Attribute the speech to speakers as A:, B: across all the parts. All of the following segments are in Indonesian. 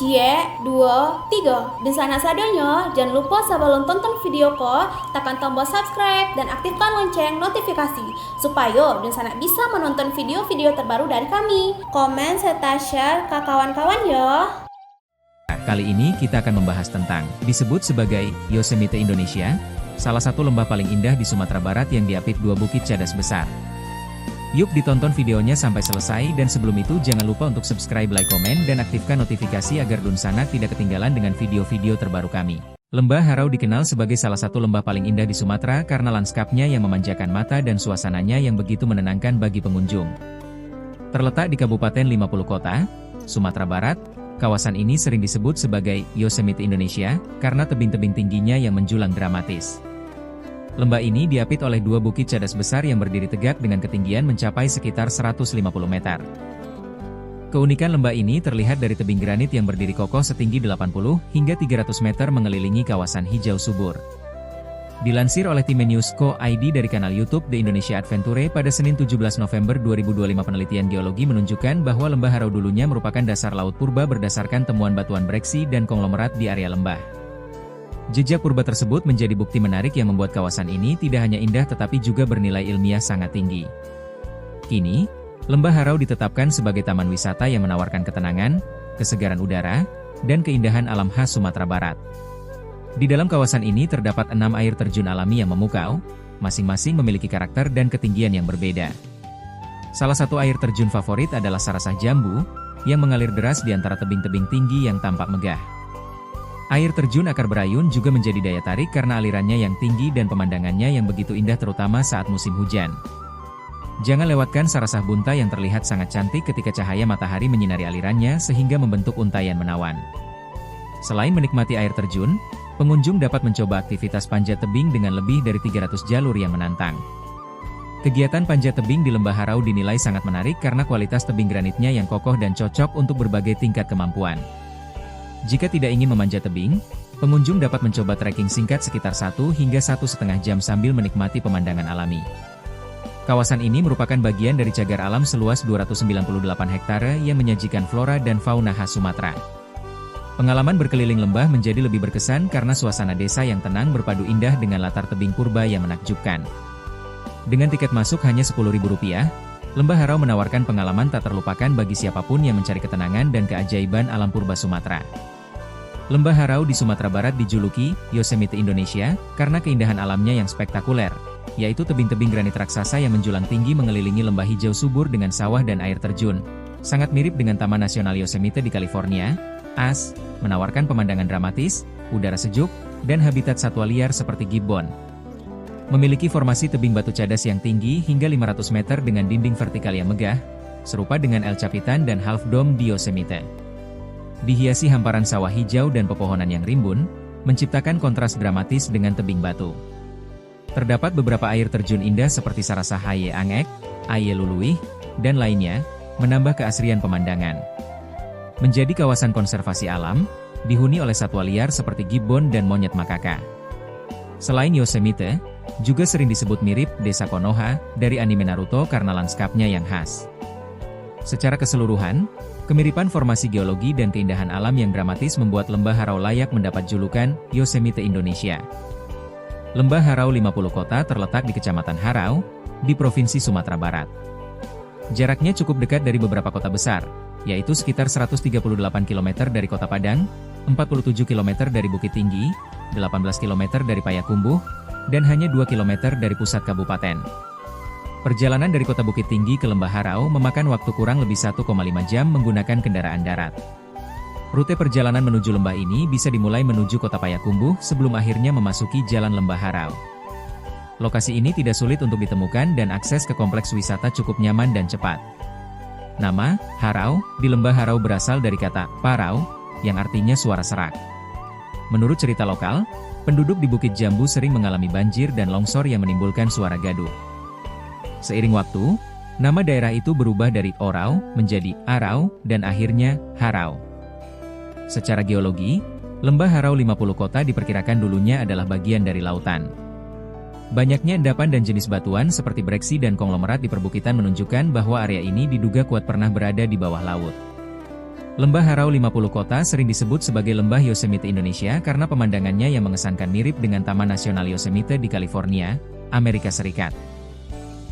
A: Cie, dua, tiga. Dan sana sadanya, jangan lupa sebelum tonton video ko, tekan tombol subscribe dan aktifkan lonceng notifikasi supaya dan sana bisa menonton video-video terbaru dari kami. Komen serta share ke kawan-kawan ya.
B: Kali ini kita akan membahas tentang disebut sebagai Yosemite Indonesia, salah satu lembah paling indah di Sumatera Barat yang diapit dua bukit cadas besar. Yuk ditonton videonya sampai selesai, dan sebelum itu jangan lupa untuk subscribe, like, komen, dan aktifkan notifikasi agar Dunsanak tidak ketinggalan dengan video-video terbaru kami. Lembah Harau dikenal sebagai salah satu lembah paling indah di Sumatera karena lanskapnya yang memanjakan mata dan suasananya yang begitu menenangkan bagi pengunjung. Terletak di Kabupaten 50 Kota, Sumatera Barat, kawasan ini sering disebut sebagai Yosemite Indonesia karena tebing-tebing tingginya yang menjulang dramatis. Lembah ini diapit oleh dua bukit cadas besar yang berdiri tegak dengan ketinggian mencapai sekitar 150 meter. Keunikan lembah ini terlihat dari tebing granit yang berdiri kokoh setinggi 80 hingga 300 meter mengelilingi kawasan hijau subur. Dilansir oleh tim News.co.id dari kanal YouTube The Indonesia Adventure pada Senin 17 November 2025, penelitian geologi menunjukkan bahwa lembah Harau dulunya merupakan dasar laut purba berdasarkan temuan batuan breksi dan konglomerat di area lembah. Jejak purba tersebut menjadi bukti menarik yang membuat kawasan ini tidak hanya indah tetapi juga bernilai ilmiah sangat tinggi. Kini, Lembah Harau ditetapkan sebagai taman wisata yang menawarkan ketenangan, kesegaran udara, dan keindahan alam khas Sumatera Barat. Di dalam kawasan ini terdapat 6 air terjun alami yang memukau, masing-masing memiliki karakter dan ketinggian yang berbeda. Salah satu air terjun favorit adalah Sarasah Jambu, yang mengalir deras di antara tebing-tebing tinggi yang tampak megah. Air terjun Akar Berayun juga menjadi daya tarik karena alirannya yang tinggi dan pemandangannya yang begitu indah terutama saat musim hujan. Jangan lewatkan Sarasah Bunta yang terlihat sangat cantik ketika cahaya matahari menyinari alirannya sehingga membentuk untayan menawan. Selain menikmati air terjun, pengunjung dapat mencoba aktivitas panjat tebing dengan lebih dari 300 jalur yang menantang. Kegiatan panjat tebing di Lembah Harau dinilai sangat menarik karena kualitas tebing granitnya yang kokoh dan cocok untuk berbagai tingkat kemampuan. Jika tidak ingin memanjat tebing, pengunjung dapat mencoba trekking singkat sekitar 1 hingga 1,5 jam sambil menikmati pemandangan alami. Kawasan ini merupakan bagian dari cagar alam seluas 298 hektare yang menyajikan flora dan fauna khas Sumatera. Pengalaman berkeliling lembah menjadi lebih berkesan karena suasana desa yang tenang berpadu indah dengan latar tebing purba yang menakjubkan. Dengan tiket masuk hanya Rp10.000, Lembah Harau menawarkan pengalaman tak terlupakan bagi siapapun yang mencari ketenangan dan keajaiban alam purba Sumatera. Lembah Harau di Sumatera Barat dijuluki Yosemite Indonesia karena keindahan alamnya yang spektakuler, yaitu tebing-tebing granit raksasa yang menjulang tinggi mengelilingi lembah hijau subur dengan sawah dan air terjun. Sangat mirip dengan Taman Nasional Yosemite di California, AS, menawarkan pemandangan dramatis, udara sejuk, dan habitat satwa liar seperti gibbon. Memiliki formasi tebing batu cadas yang tinggi hingga 500 meter dengan dinding vertikal yang megah, serupa dengan El Capitan dan Half Dome di Yosemite. Dihiasi hamparan sawah hijau dan pepohonan yang rimbun, menciptakan kontras dramatis dengan tebing batu. Terdapat beberapa air terjun indah seperti Sarasah Haye Angek, Aye Luluih, dan lainnya, menambah keasrian pemandangan. Menjadi kawasan konservasi alam, dihuni oleh satwa liar seperti gibbon dan monyet makaka. Selain Yosemite, juga sering disebut mirip Desa Konoha dari anime Naruto karena lanskapnya yang khas. Secara keseluruhan, kemiripan formasi geologi dan keindahan alam yang dramatis membuat Lembah Harau layak mendapat julukan Yosemite Indonesia. Lembah Harau 50 Kota terletak di Kecamatan Harau, di Provinsi Sumatera Barat. Jaraknya cukup dekat dari beberapa kota besar, yaitu sekitar 138 km dari Kota Padang, 47 km dari Bukit Tinggi, 18 km dari Payakumbuh, dan hanya 2 km dari pusat kabupaten. Perjalanan dari Kota Bukit Tinggi ke Lembah Harau memakan waktu kurang lebih 1,5 jam menggunakan kendaraan darat. Rute perjalanan menuju lembah ini bisa dimulai menuju Kota Payakumbuh sebelum akhirnya memasuki Jalan Lembah Harau. Lokasi ini tidak sulit untuk ditemukan dan akses ke kompleks wisata cukup nyaman dan cepat. Nama, Harau, di Lembah Harau berasal dari kata, parau, yang artinya suara serak. Menurut cerita lokal, penduduk di Bukit Jambu sering mengalami banjir dan longsor yang menimbulkan suara gaduh. Seiring waktu, nama daerah itu berubah dari Orau menjadi Arau dan akhirnya Harau. Secara geologi, Lembah Harau 50 Kota diperkirakan dulunya adalah bagian dari lautan. Banyaknya endapan dan jenis batuan seperti breksi dan konglomerat di perbukitan menunjukkan bahwa area ini diduga kuat pernah berada di bawah laut. Lembah Harau 50 Kota sering disebut sebagai Lembah Yosemite Indonesia karena pemandangannya yang mengesankan mirip dengan Taman Nasional Yosemite di California, Amerika Serikat.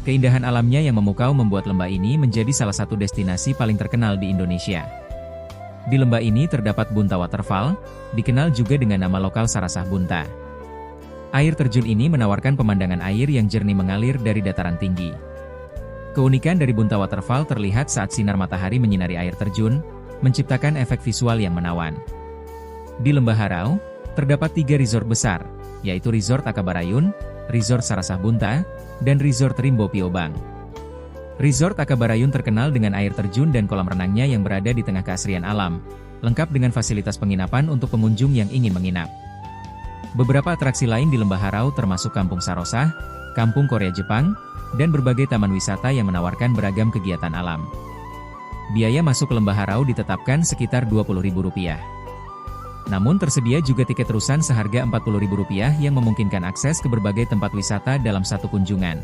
B: Keindahan alamnya yang memukau membuat lembah ini menjadi salah satu destinasi paling terkenal di Indonesia. Di lembah ini terdapat Bunta Waterfall, dikenal juga dengan nama lokal Sarasah Bunta. Air terjun ini menawarkan pemandangan air yang jernih mengalir dari dataran tinggi. Keunikan dari Bunta Waterfall terlihat saat sinar matahari menyinari air terjun, menciptakan efek visual yang menawan. Di Lembah Harau, terdapat 3 resort besar, yaitu Resort Akabarayun, Resort Sarasah Bunta, dan Resort Rimbo Piobang. Resort Akabarayun terkenal dengan air terjun dan kolam renangnya yang berada di tengah keasrian alam, lengkap dengan fasilitas penginapan untuk pengunjung yang ingin menginap. Beberapa atraksi lain di Lembah Harau termasuk Kampung Sarosah, Kampung Korea Jepang, dan berbagai taman wisata yang menawarkan beragam kegiatan alam. Biaya masuk ke Lembah Harau ditetapkan sekitar Rp20.000. Namun tersedia juga tiket terusan seharga Rp40.000 yang memungkinkan akses ke berbagai tempat wisata dalam satu kunjungan.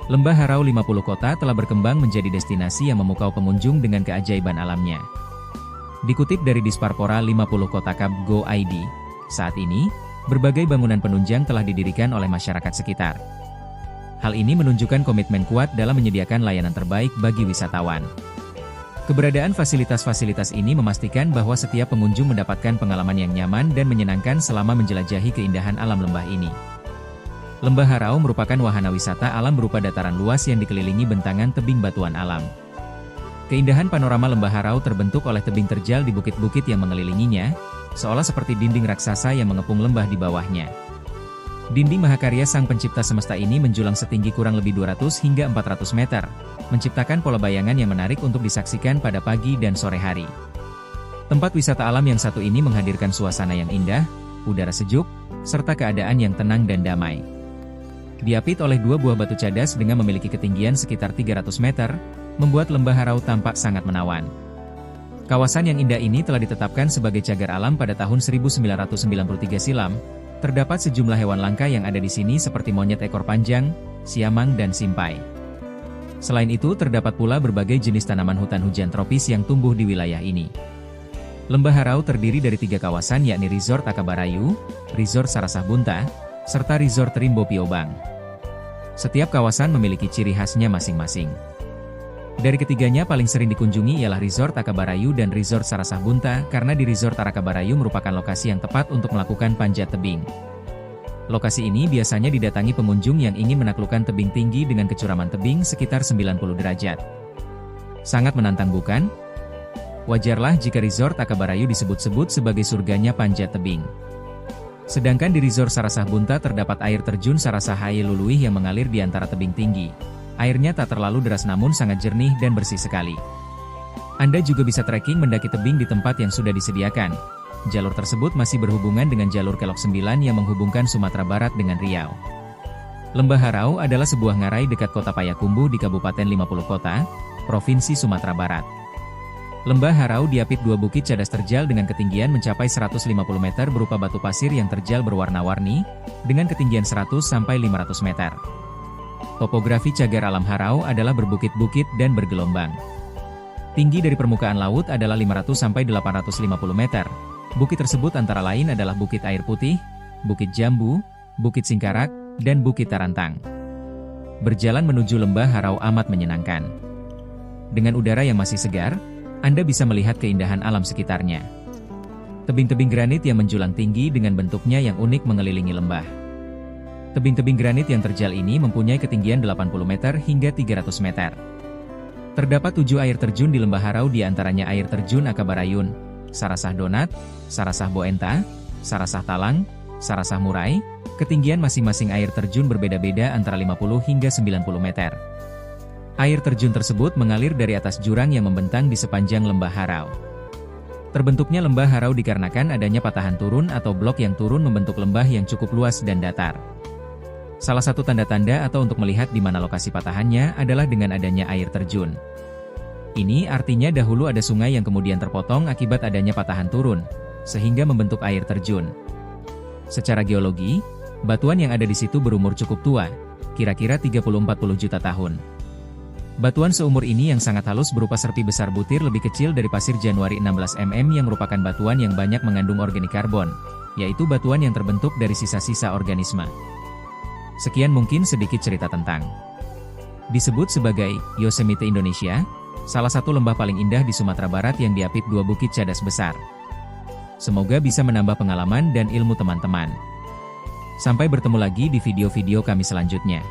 B: Lembah Harau 50 Kota telah berkembang menjadi destinasi yang memukau pengunjung dengan keajaiban alamnya. Dikutip dari Disparpora 50 Kota Cup Go ID, saat ini, berbagai bangunan penunjang telah didirikan oleh masyarakat sekitar. Hal ini menunjukkan komitmen kuat dalam menyediakan layanan terbaik bagi wisatawan. Keberadaan fasilitas-fasilitas ini memastikan bahwa setiap pengunjung mendapatkan pengalaman yang nyaman dan menyenangkan selama menjelajahi keindahan alam lembah ini. Lembah Harau merupakan wahana wisata alam berupa dataran luas yang dikelilingi bentangan tebing batuan alam. Keindahan panorama Lembah Harau terbentuk oleh tebing terjal di bukit-bukit yang mengelilinginya, seolah seperti dinding raksasa yang mengepung lembah di bawahnya. Dinding mahakarya Sang Pencipta Semesta ini menjulang setinggi kurang lebih 200 hingga 400 meter, menciptakan pola bayangan yang menarik untuk disaksikan pada pagi dan sore hari. Tempat wisata alam yang satu ini menghadirkan suasana yang indah, udara sejuk, serta keadaan yang tenang dan damai. Diapit oleh 2 buah batu cadas dengan memiliki ketinggian sekitar 300 meter, membuat Lembah Harau tampak sangat menawan. Kawasan yang indah ini telah ditetapkan sebagai cagar alam pada tahun 1993 silam. Terdapat sejumlah hewan langka yang ada di sini seperti monyet ekor panjang, siamang dan simpai. Selain itu terdapat pula berbagai jenis tanaman hutan hujan tropis yang tumbuh di wilayah ini. Lembah Harau terdiri dari 3 kawasan yakni Resort Akabarayu, Resort Sarasah Bunta, serta Resort Rimbo Piobang. Setiap kawasan memiliki ciri khasnya masing-masing. Dari ketiganya paling sering dikunjungi ialah Resort Akabarayu dan Resort Sarasah Bunta karena di Resort Akabarayu merupakan lokasi yang tepat untuk melakukan panjat tebing. Lokasi ini biasanya didatangi pengunjung yang ingin menaklukkan tebing tinggi dengan kecuraman tebing sekitar 90 derajat. Sangat menantang bukan? Wajarlah jika Resort Akabarayu disebut-sebut sebagai surganya panjat tebing. Sedangkan di Resort Sarasah Bunta terdapat air terjun Sarasah Haye Luluih yang mengalir di antara tebing tinggi. Airnya tak terlalu deras namun sangat jernih dan bersih sekali. Anda juga bisa trekking mendaki tebing di tempat yang sudah disediakan. Jalur tersebut masih berhubungan dengan jalur Kelok 9 yang menghubungkan Sumatera Barat dengan Riau. Lembah Harau adalah sebuah ngarai dekat kota Payakumbuh di Kabupaten 50 Kota, Provinsi Sumatera Barat. Lembah Harau diapit 2 bukit cadas terjal dengan ketinggian mencapai 150 meter berupa batu pasir yang terjal berwarna-warni, dengan ketinggian 100 sampai 500 meter. Topografi cagar alam Harau adalah berbukit-bukit dan bergelombang. Tinggi dari permukaan laut adalah 500 sampai 850 meter. Bukit tersebut antara lain adalah Bukit Air Putih, Bukit Jambu, Bukit Singkarak, dan Bukit Tarantang. Berjalan menuju Lembah Harau amat menyenangkan. Dengan udara yang masih segar, Anda bisa melihat keindahan alam sekitarnya. Tebing-tebing granit yang menjulang tinggi dengan bentuknya yang unik mengelilingi lembah. Tebing-tebing granit yang terjal ini mempunyai ketinggian 80 meter hingga 300 meter. Terdapat 7 air terjun di Lembah Harau diantaranya air terjun Akabarayun, Sarasah Donat, Sarasah Boenta, Sarasah Talang, Sarasah Murai. Ketinggian masing-masing air terjun berbeda-beda antara 50 hingga 90 meter. Air terjun tersebut mengalir dari atas jurang yang membentang di sepanjang Lembah Harau. Terbentuknya Lembah Harau dikarenakan adanya patahan turun atau blok yang turun membentuk lembah yang cukup luas dan datar. Salah satu tanda-tanda atau untuk melihat di mana lokasi patahannya adalah dengan adanya air terjun. Ini artinya dahulu ada sungai yang kemudian terpotong akibat adanya patahan turun, sehingga membentuk air terjun. Secara geologi, batuan yang ada di situ berumur cukup tua, kira-kira 30-40 juta tahun. Batuan seumur ini yang sangat halus berupa serpi besar butir lebih kecil dari pasir Januari 16 mm yang merupakan batuan yang banyak mengandung organik karbon, yaitu batuan yang terbentuk dari sisa-sisa organisme. Sekian mungkin sedikit cerita tentang. Disebut sebagai Yosemite Indonesia, salah satu lembah paling indah di Sumatera Barat yang diapit dua bukit cadas besar. Semoga bisa menambah pengalaman dan ilmu teman-teman. Sampai bertemu lagi di video-video kami selanjutnya.